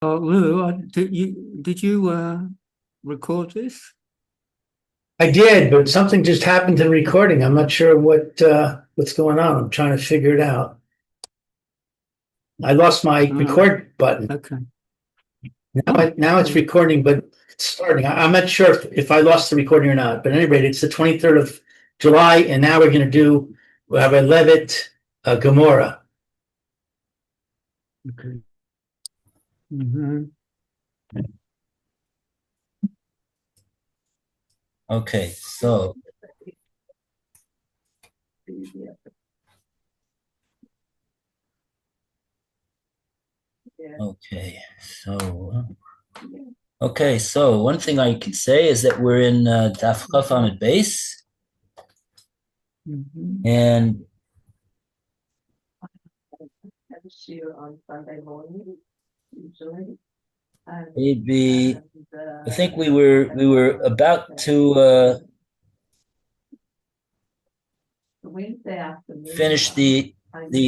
Lou, did you record this? I did, but something just happened to the recording. I'm not sure what's going on. I'm trying to figure it out. I lost my Oh, record button. okay. Now it's Oh, recording, but it's starting. I'm not sure if I lost the recording or not. But at any rate, it's the 23rd of July, and now we're going to do Rabbi Levitt, Gemora. okay. Hmm. Okay, so okay, so so one thing I can say is that we're in Daf Chaf Amid base, Hmm. and Have a shoot on Sunday morning, usually. maybe I think we were about to Wednesday afternoon. finish the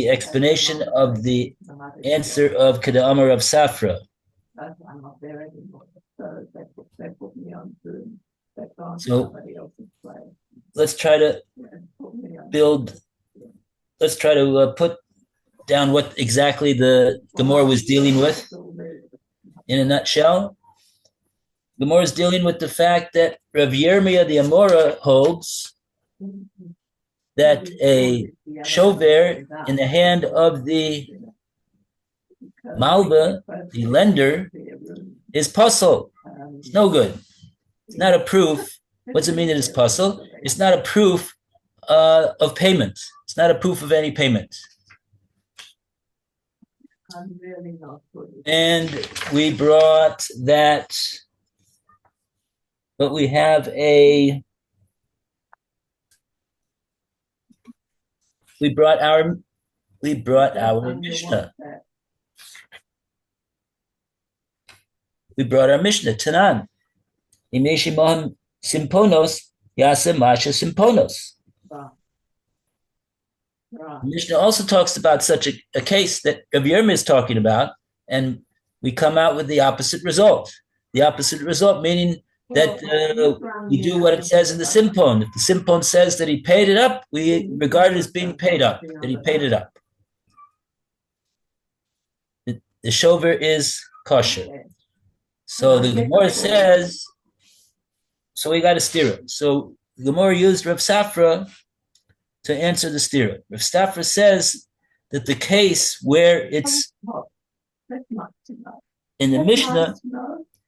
explanation of the answer of Kedamar of Safra. I'm not there anymore, so they put me on Zoom. That's on So somebody else's play. let's try to Put me on. build. Let's try to put down what exactly the Gemara was dealing with in a nutshell. Gemara is dealing with the fact that Rav Yirmiyah the Amora holds that a shover in the hand of the Malva, the lender, is puzzle. It's no good. It's not a proof. What's it mean that it's puzzle? It's not a proof of payment. It's not a proof of any payment. And we brought that, but we have we brought our Mishnah. We brought our Mishnah, Tanan. Imeshimaham Simponos, Yasa Masha Simponos. The Mishnah also talks about such a case that Rav Yirmiyah is talking about, and we come out with the opposite result. The opposite result meaning that we do what it says in the Simpon. If the Simpon says that he paid it up, we regard it as being paid up, that he paid it up. The shover is kosher. So the Gemara says, so we got to steer it. So the Gemara used Rav Safra to answer the stira. Rav Safra says that the case where it's in the Mishnah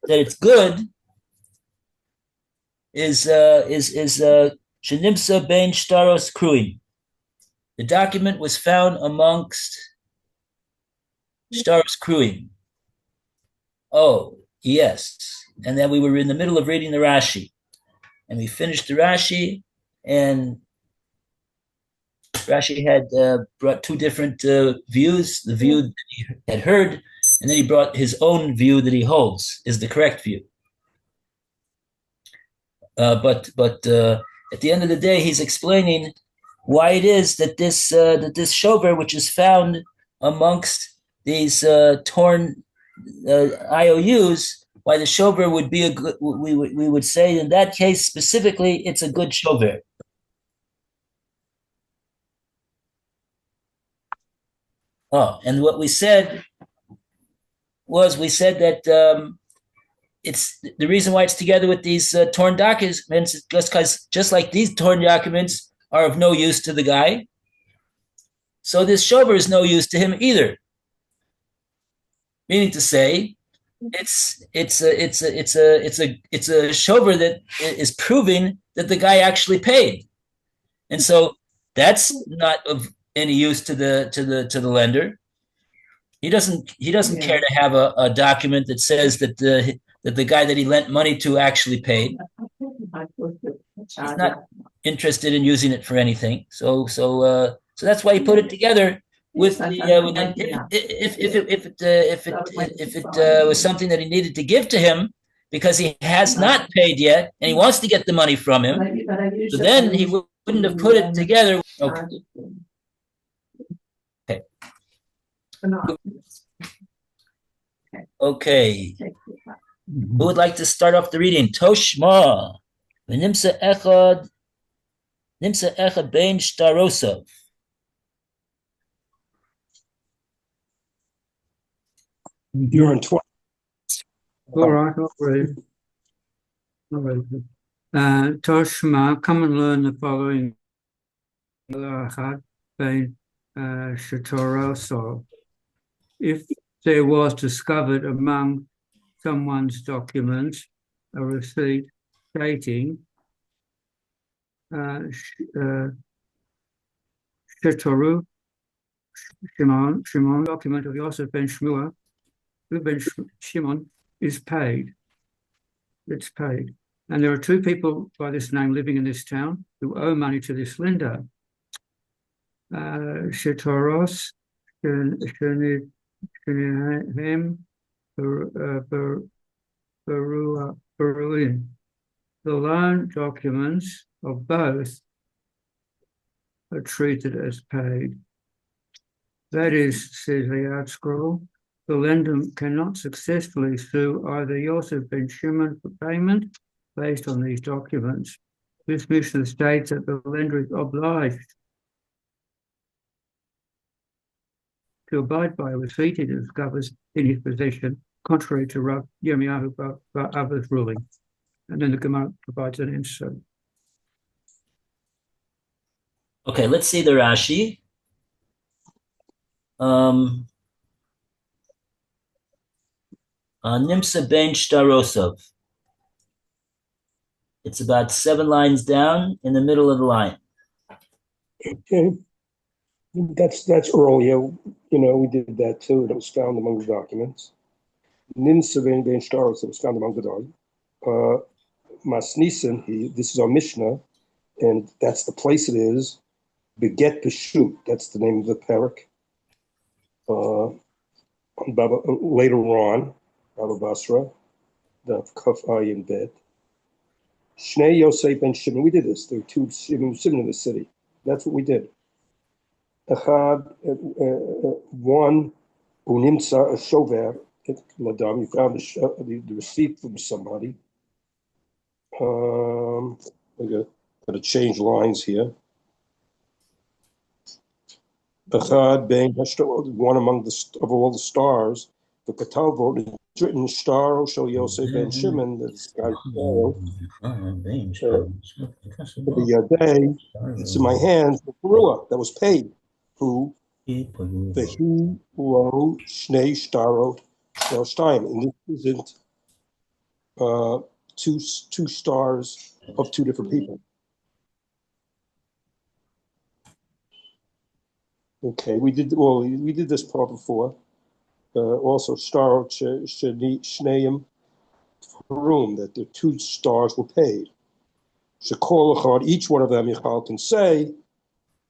that it's good is Shenimsa ben Shtaros Kruim. The document was found amongst Shtaros Kruim. Oh, yes. And then we were in the middle of reading the Rashi. And we finished the Rashi, and Rashi had brought two different views, the view that he had heard, and then he brought his own view that he holds is the correct view. But at the end of the day, he's explaining why it is that this shover, which is found amongst these torn IOUs, why the shover would be a good. We would say in that case specifically, it's a good shover. Oh, and what we said was that it's the reason why it's together with these torn documents is just like these torn documents are of no use to the guy, so this shover is no use to him either. Meaning to say, it's a shover that is proving that the guy actually paid, and so that's not of any use to the lender. He doesn't care to have a document that says that the guy that he lent money to actually paid. He's not interested in using it for anything. So that's why he put it together with the if it was something that he needed to give to him because he has not paid yet and he wants to get the money from him. So then he wouldn't have put it together. Okay. Okay. Take it back. Who would like to start off the reading? Toshma. Nimsa echad bein shtarosov. You're in 20. All right, I'll read. Toshma, come and learn the following. If there was discovered among someone's documents a receipt stating Shetoru Shimon, document of Yosef ben Shmuel, Ben Shimon is paid. It's paid. And there are two people by this name living in this town who owe money to this lender. Shetoros, Shenihem, Beruin. The loan documents of both are treated as paid. That is, says the art scroll, the lender cannot successfully sue either Yosef ben Shimon for payment based on these documents. This Mishnah states that the lender is obliged to abide by a receipt he discovers in his possession, contrary to Rav Yirmiyahu Bava's ruling. And then the Gemara provides an answer. Okay, let's see the Rashi. Nimsa ben shtarosov. It's about 7 lines down in the middle of the line. Okay. That's earlier. We did that too. It was found among the documents. Nimsa ben shtarosov was found among the documents. Masnisen, this is our Mishnah, and that's the place it is. Beget B'Shut, that's the name of the parak. Later on, Bava Basra, the Kaf Ayin Bet. Shnei Yosef ben Shimon, we did this. There were two Shimon in the city. That's what we did. Echad, one, Unimsa, a shover, Ladam, you found the receipt from somebody. I got to change lines here. Echad ben one among of all the stars. The Katavot is written star shel Yosef ben Shimon. This guy the day. It's in my hands. The Perua that was paid. Who the he lo shnei starot shel shtayim, and this isn't two stars of two different people. Okay, we did this part before. Also, star shneim room that the two stars were paid. Shekol echad, each one of them Yichal can say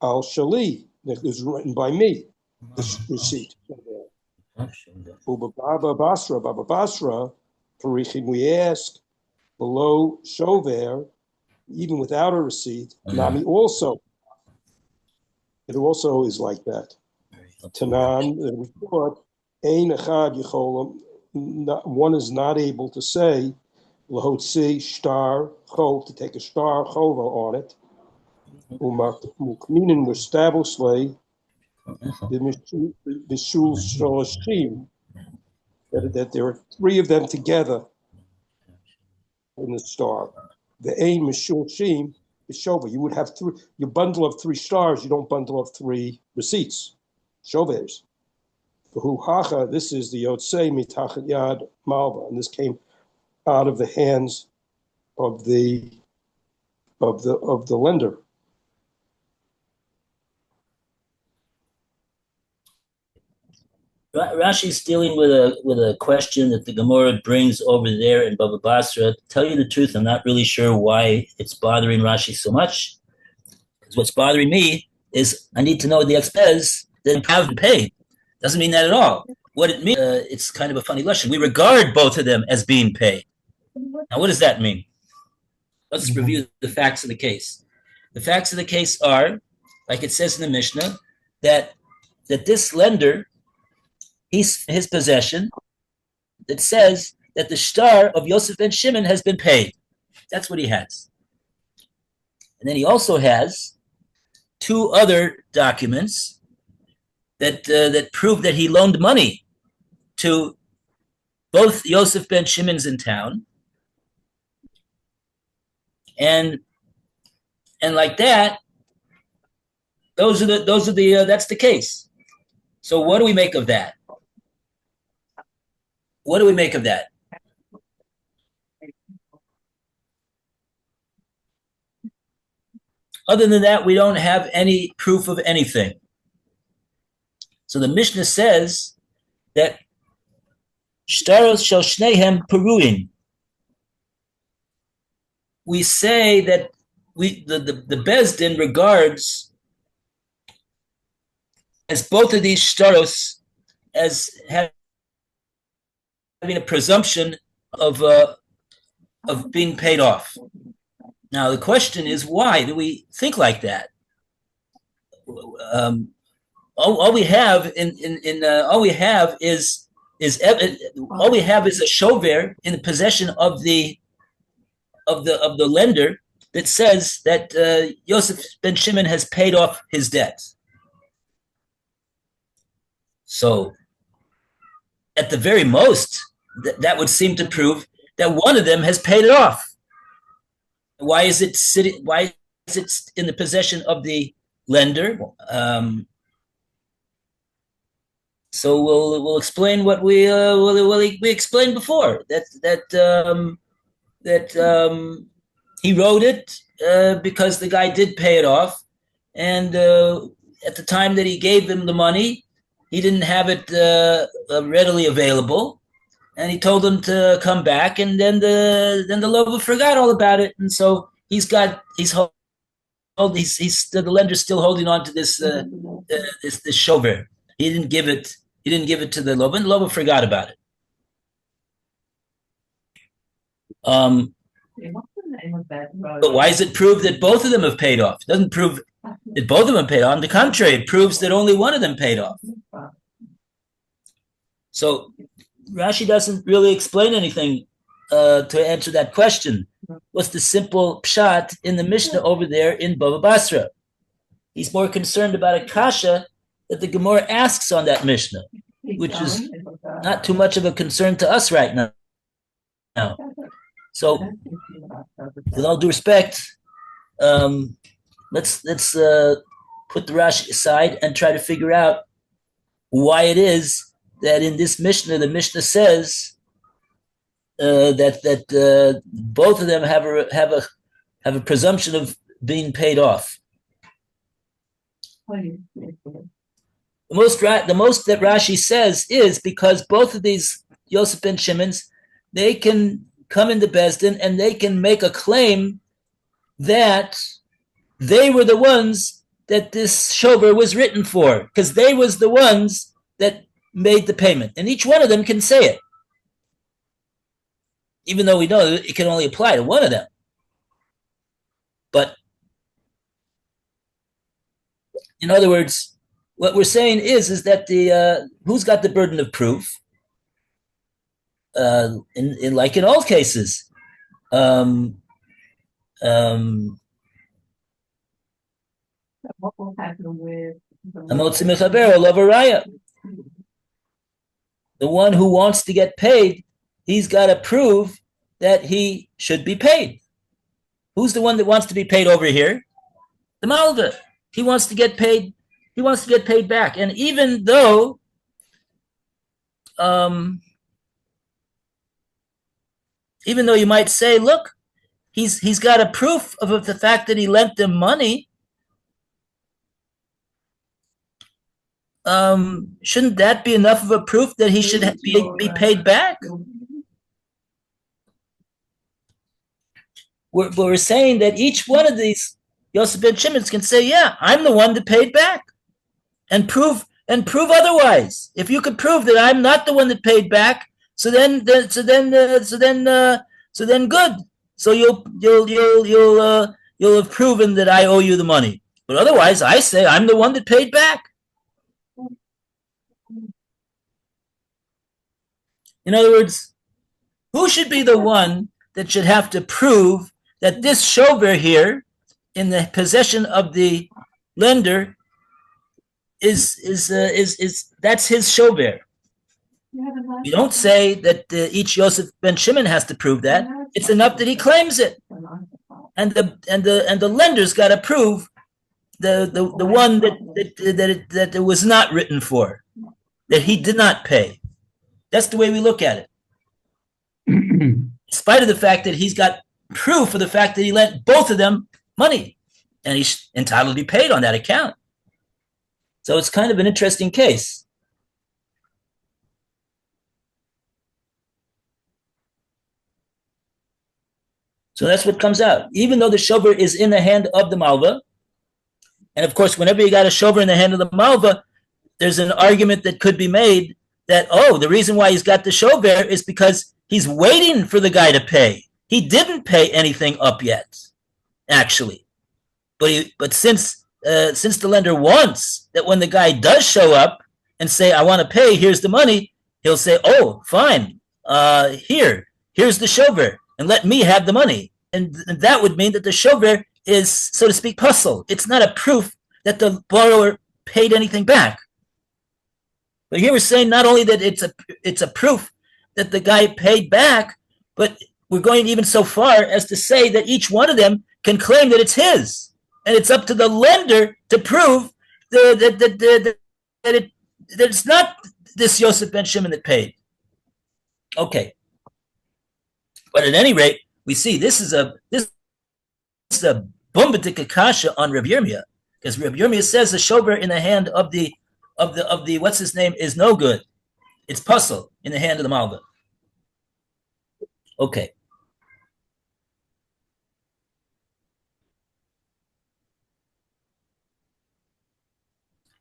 al shali. It was written by me. This receipt. Bava Basra, Parichim, we ask below Shover, even without a receipt. Nami also. It also is like that. Tanan, the report, Ein Echad Yecholam, one is not able to say, Lahotzi Shtar Chov, to take a star Chova on it. Mukminin Mustabosley, the Mishul Shalashim, that there are three of them together in the star. The Ein Mishul Shim is Shova. You would have your bundle of 3 stars, you don't bundle of 3 receipts. Shovers. Hu Hacha, this is the Yotzei Mitachat Yad Malva, and this came out of the hands of the lender. Rashi's dealing with a question that the Gemora brings over there in Bava Basra. To tell you the truth, I'm not really sure why it's bothering Rashi so much. Because what's bothering me is I need to know the expense that have to pay. Doesn't mean that at all. What it means, it's kind of a funny lesson. We regard both of them as being paid. Now, what does that mean? Let's review the facts of the case. The facts of the case are, like it says in the Mishnah, that this lender, his possession that says that the shtar of Yosef ben Shimon has been paid. That's what he has. And then he also has two other documents that prove that he loaned money to both Yosef ben Shimon's in town, and like that, that's the case. So what do we make of that? What do we make of that? Other than that, we don't have any proof of anything. So the Mishnah says that shtaros shel shnehem peruin. We say that the Beis Din regards as both of these shtaros as having a presumption of being paid off. Now the question is, why do we think like that? All we have is a shover in the possession of the lender that says that Yosef ben Shimon has paid off his debt. So, at the very most, that would seem to prove that one of them has paid it off. Why is it in the possession of the lender? So we'll explain what we explained before, that he wrote it because the guy did pay it off, and at the time that he gave him the money, he didn't have it readily available, and he told him to come back, and then the Lova forgot all about it, and so the lender's still holding on to this shover. He didn't give it to the Lova, and the Lova forgot about it. But why does it prove that both of them have paid off? It doesn't prove that both of them have paid off. On the contrary, it proves that only one of them paid off. So Rashi doesn't really explain anything to answer that question. What's the simple pshat in the Mishnah over there in Bava Basra? He's more concerned about a kasha that the Gemora asks on that Mishnah, which is not too much of a concern to us right now. So, with all due respect, let's put the Rashi aside and try to figure out why it is that in this Mishnah, the Mishnah says that both of them have a presumption of being paid off. The most that Rashi says is because both of these Yosef ben Shimons, they can come into Beis Din and they can make a claim that they were the ones that this shover was written for, because they was the ones that made the payment, and each one of them can say it, even though we know it can only apply to one of them. But in other words, what we're saying is that the who's got the burden of proof? In like in all cases, What will happen with the one who wants to get paid, he's got to prove that he should be paid. Who's the one that wants to be paid over here? The Malva. He wants to get paid. He wants to get paid back. And even though you might say, look, he's got a proof of the fact that he lent them money, shouldn't that be enough of a proof that he should be paid back? We're saying that each one of these Yosef ben Shimons can say, yeah, I'm the one that paid back, and prove otherwise. If you could prove that I'm not the one that paid back, so then good. So you'll have proven that I owe you the money. But otherwise, I say I'm the one that paid back. In other words, who should be the one that should have to prove that this shover here in the possession of the lender is that's his shover? We don't say that each Yosef ben Shimon has to prove that. It's enough that he claims it, and the lender's got to prove the one that it was not written for, that he did not pay. That's the way we look at it. In spite of the fact that he's got proof of the fact that he lent both of them money, and he's entitled to be paid on that account. So it's kind of an interesting case. So that's what comes out. Even though the shover is in the hand of the malva, and of course, whenever you got a shover in the hand of the malva, there's an argument that could be made that, oh, the reason why he's got the shover is because he's waiting for the guy to pay. He didn't pay anything up yet, actually. But since the lender wants that when the guy does show up and say, I want to pay, here's the money, he'll say, oh, fine, here's the shover, and let me have the money. And that would mean that the shover is, so to speak, puzzle. It's not a proof that the borrower paid anything back. But here we're saying not only that it's a proof that the guy paid back, but we're going even so far as to say that each one of them can claim that it's his. And it's up to the lender to prove that it's not this Yosef ben Shimon that paid. Okay. But at any rate, we see this is a bombatic kasha on Rav Yirmiyah, because Rav Yirmiyah says the shover in the hand of the what's his name is no good. It's puzzle in the hand of the malva. Okay.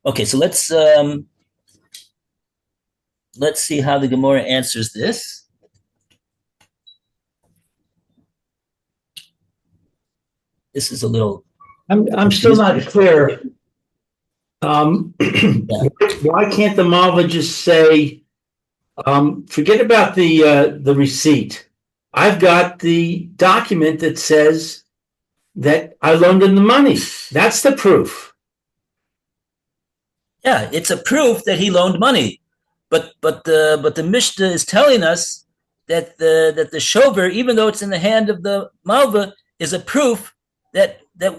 Okay, so let's see how the Gemora answers this. This is a little. I'm still not clear. Why can't the malva just say, forget about the receipt. I've got the document that says that I loaned him the money. That's the proof. Yeah, it's a proof that he loaned money, but the Mishnah is telling us that the shover, even though it's in the hand of the malva, is a proof that a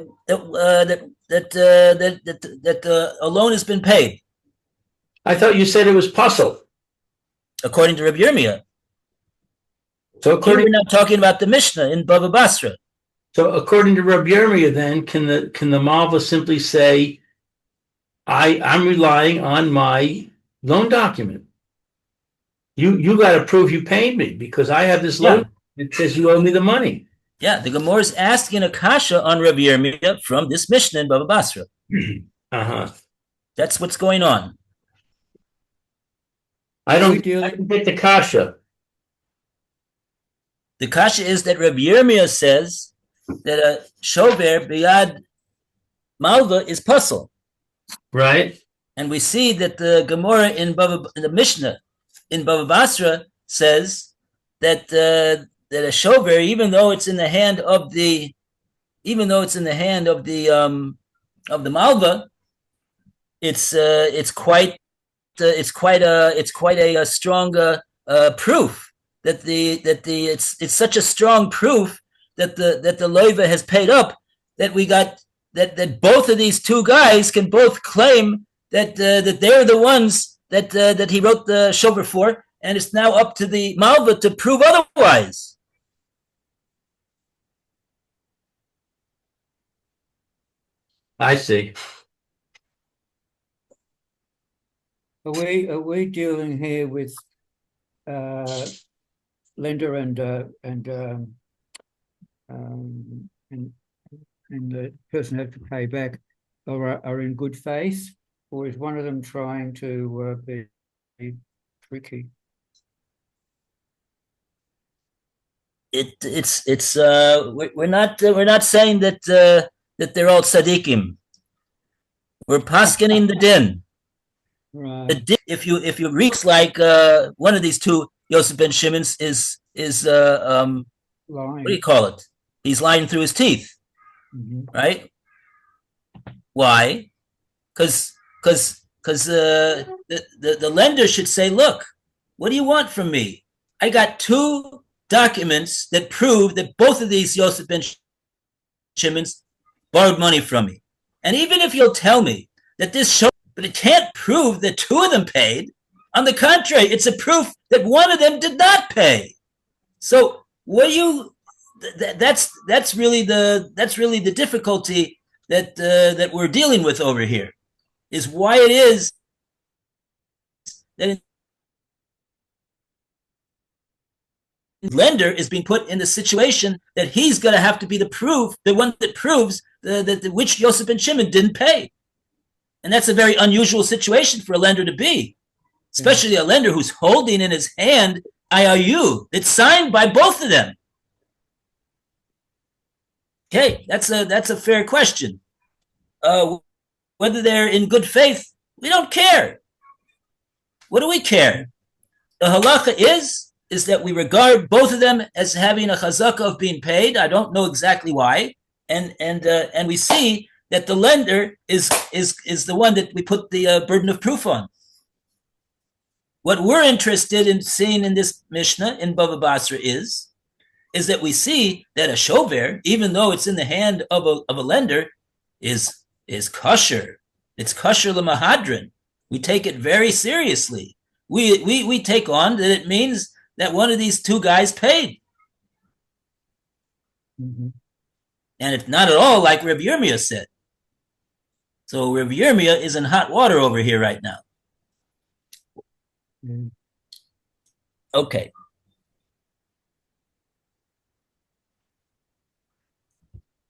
loan has been paid. I thought you said it was puzzle. According to Rabbi Yirmiyah. So we're not talking about the Mishnah in Bava Basra. So according to Rabbi Yirmiyah, then can the malva simply say, I'm relying on my loan document. You got to prove you paid me because I have this loan that says you owe me the money. Yeah, the Gemora is asking a kasha on Rabbi Yirmiyah from this Mishnah in Bava Basra. That's what's going on. I don't get the kasha. The kasha is that Rabbi Yirmiyah says that a shover biyad malva is puzzle. Right. And we see that the Gemora in the Mishnah in Bava Basra says that a shover, even though it's in the hand of the malva, it's quite a strong proof that it's such a strong proof that the loiva has paid up that we got that both of these two guys can both claim that they're the ones that he wrote the shover for, and it's now up to the malva to prove otherwise. I see. Are we dealing here with lender and the person who has to pay back are in good faith, or is one of them trying to be tricky? We're not saying that they're all tzaddikim. We're paskening the din. Right. The din, if you reach like one of these two Yosef ben Shimon is what do you Lying. call it? He's lying through his teeth, Mhm. right? Why? Because the lender should say, look, what do you want from me? I got two documents that prove that both of these Yosef ben Shimon's borrowed money from me. And even if you'll tell me that this shows, but it can't prove that two of them paid. On the contrary, it's a proof that one of them did not pay. So what you that's really the difficulty that we're dealing with over here, is why it is that lender is being put in the situation that he's going to have to be the one that proves that which Yosef ben Shimon didn't pay. And that's a very unusual situation for a lender to be, especially a lender who's holding in his hand IOU that's signed by both of them. Okay, that's a fair question. Whether they're in good faith, we don't care. What do we care? The halacha is that we regard both of them as having a chazaka of being paid. I don't know exactly why, and we see that the lender is the one that we put the burden of proof on. What we're interested in seeing in this Mishnah in Bava Basra is that we see that a shover, even though it's in the hand of a lender, is kosher. It's kosher l'mahadrin. We take it very seriously. We take on that it means that one of these two guys paid. Mhm. And it's not at all like Reb Yirmiyah said. So Reb Yirmiyah is in hot water over here right now. Mm. Okay.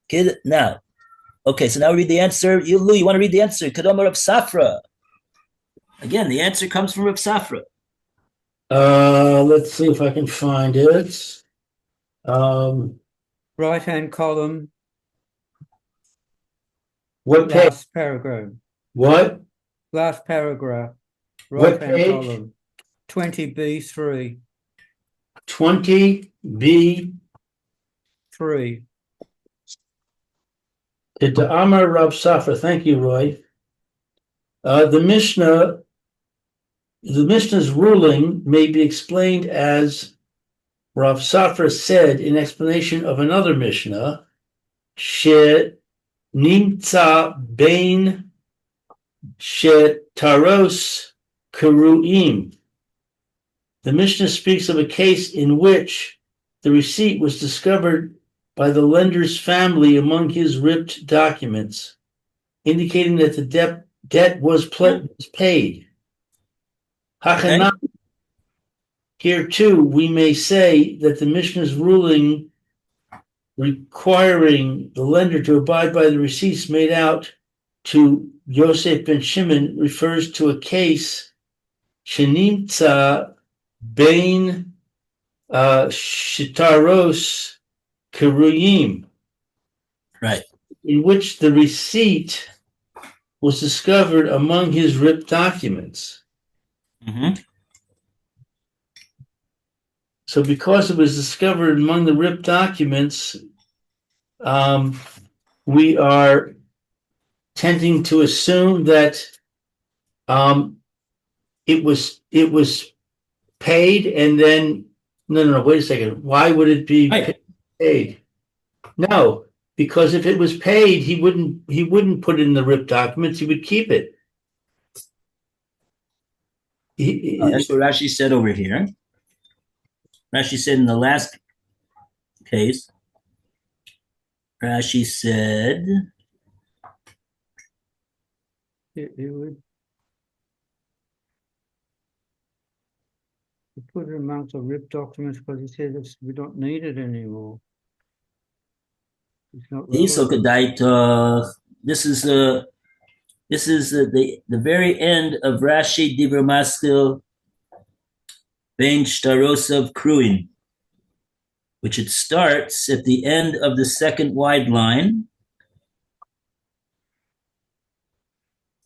Kid, now. Okay, so now we read the answer. Lou, you want to read the answer? Kadam Rav Safra. Again, the answer comes from Rav Safra. Let's see if I can find it. Right-hand column, What page? last paragraph. What? Last paragraph. What Right-hand page? column. 20B3. 20B. 3. To Amar Rav Safra. Thank you, Roy. The Mishnah's ruling may be explained as Rav Safra said in explanation of another Mishnah, She nimtza bein shetaros keruim. The Mishnah speaks of a case in which the receipt was discovered by the lender's family among his ripped documents, indicating that the debt was paid. Okay. Here too, we may say that the Mishnah's ruling requiring the lender to abide by the receipts made out to Yosef ben Shimon refers to a case Shenimtza Bein Shitaros Keruyim, Right. in which the receipt was discovered among his ripped documents. Mm-hmm. So because it was discovered among the ripped documents, we are tending to assume that it was paid and then no, wait a second. Why would it be paid? No, because if it was paid, he wouldn't put it in the ripped documents, he would keep it. That's what Rashi said over here. Rashi said in the last case, Rashi said, It would put it amongst the ripped documents because he says we don't need it anymore. It's not relevant. this is the very end of Rashi Dibra Maskil Ben Shtarosov Kruin, which it starts at the end of the second wide line.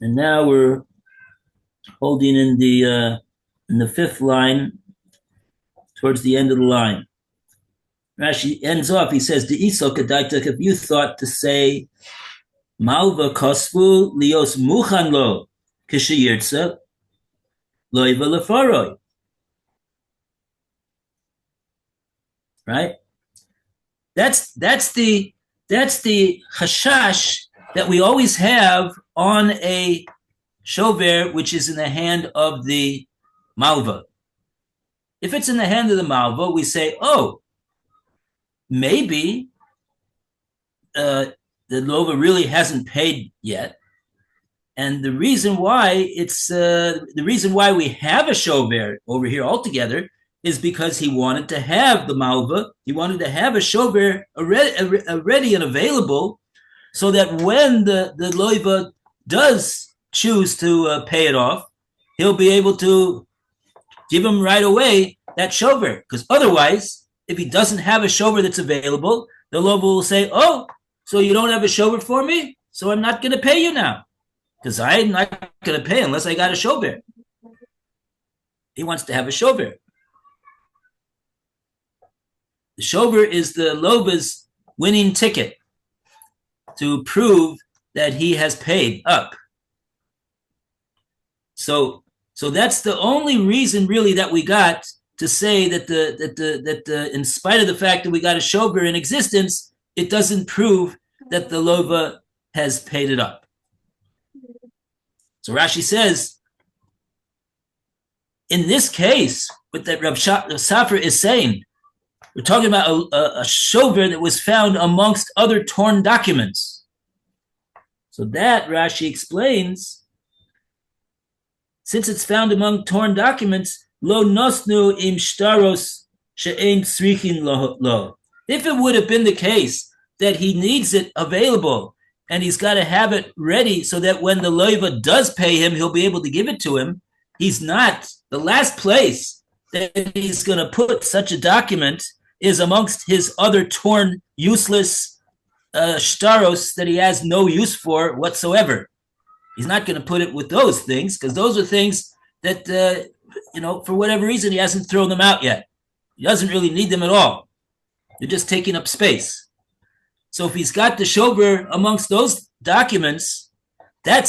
And now we're holding in the fifth line towards the end of the line. Rashi ends off, he says, if you thought to say, Malva kosvu lios muchan lo kishiyirtza loiva lefaroi. Right? That's the chashash that we always have on a shover which is in the hand of the malva. If it's in the hand of the malva, we say, oh, maybe the lova really hasn't paid yet, and the reason why we have a shover over here altogether is because he wanted to have the malva, he wanted to have a shover ready and available, so that when the loiva does choose to pay it off, he'll be able to give him right away that shover. Because otherwise, if he doesn't have a shover that's available, the loiva will say, oh, so you don't have a shover for me? So I'm not going to pay you now, because I'm not going to pay unless I got a shover. He wants to have a shover. The shover is the lova's winning ticket to prove that he has paid up. So that's the only reason really that we got to say that in spite of the fact that we got a shover in existence, it doesn't prove that the lova has paid it up. So Rashi says, in this case, what that Rav Safra is saying, we're talking about a shover that was found amongst other torn documents. So that, Rashi explains, since it's found among torn documents, lo nosnu im shtaros she'ein tzrichin lo. If it would have been the case that he needs it available and he's got to have it ready so that when the loiva does pay him, he'll be able to give it to him, he's not. The last place that he's going to put such a document is amongst his other torn, useless shtaros that he has no use for whatsoever. He's not going to put it with those things, because those are things that, for whatever reason, he hasn't thrown them out yet. He doesn't really need them at all. They're just taking up space. So if he's got the shover amongst those documents, that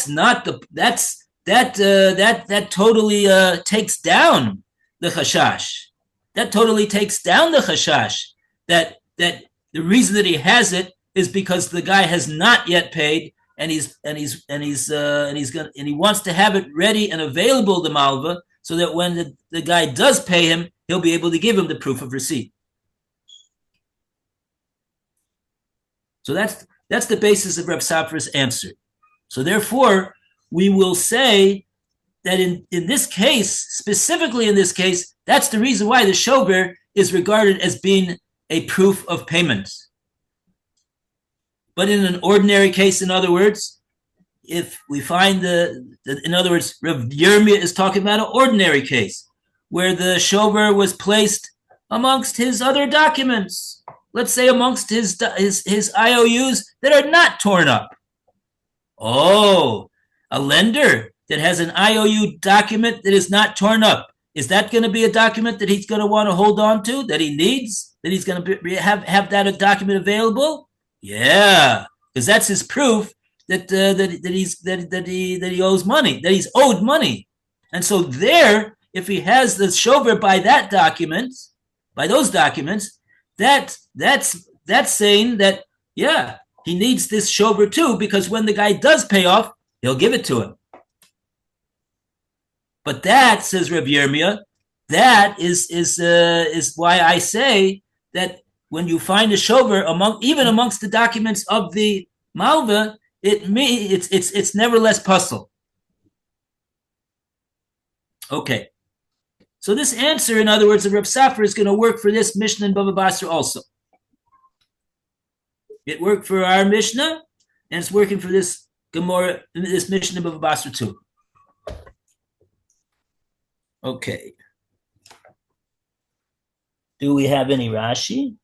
totally takes down the chashash. That totally takes down the chashash that the reason that he has it is because the guy has not yet paid, and he wants to have it ready and available to malva, so that when the guy does pay him, he'll be able to give him the proof of receipt. So that's the basis of Reb Safra's answer. So therefore, we will say that in this case, specifically in this case, that's the reason why the shover is regarded as being a proof of payment. But in an ordinary case, in other words, if we find in other words, Rav Yirmiyah is talking about an ordinary case where the shover was placed amongst his other documents, let's say amongst his IOUs that are not torn up. Oh, a lender that has an IOU document that is not torn up, is that going to be a document that he's going to want to hold on to, that he needs, that he's going to have that document available? Yeah, because that's his proof that he owes money, that he's owed money. And so there, if he has the shover by that document, by those documents, that's saying that, yeah, he needs this shover too, because when the guy does pay off, he'll give it to him. But that, says Reb Yirmiyah, that is why I say that when you find a shover even amongst the documents of the malva, it's nevertheless puzzle. Okay, so this answer, in other words, of Reb Safra is going to work for this Mishnah in Bava Basra also. It worked for our Mishnah, and it's working for this Gemora, this Mishnah in Bava Basra too. Okay. Do we have any Rashi?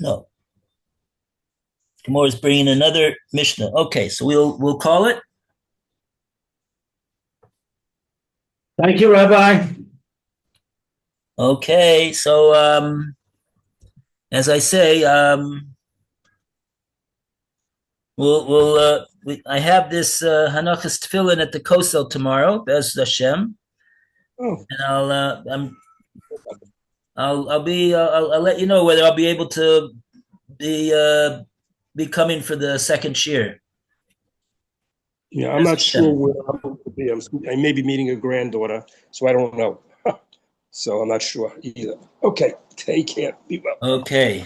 No. Gemora is bringing another Mishnah. Okay, so we'll call it Thank you, Rabbi. Okay, so as I say, I have this Hanachas Tefillin at the Kosel tomorrow, Bez Hashem, Oh, and I'll let you know whether I'll be able to be coming for the second shiur. yeah, I'm not sure where I'm going to be. I may be meeting a granddaughter, so I don't know. So I'm not sure either. Okay, take care. Be well. Okay.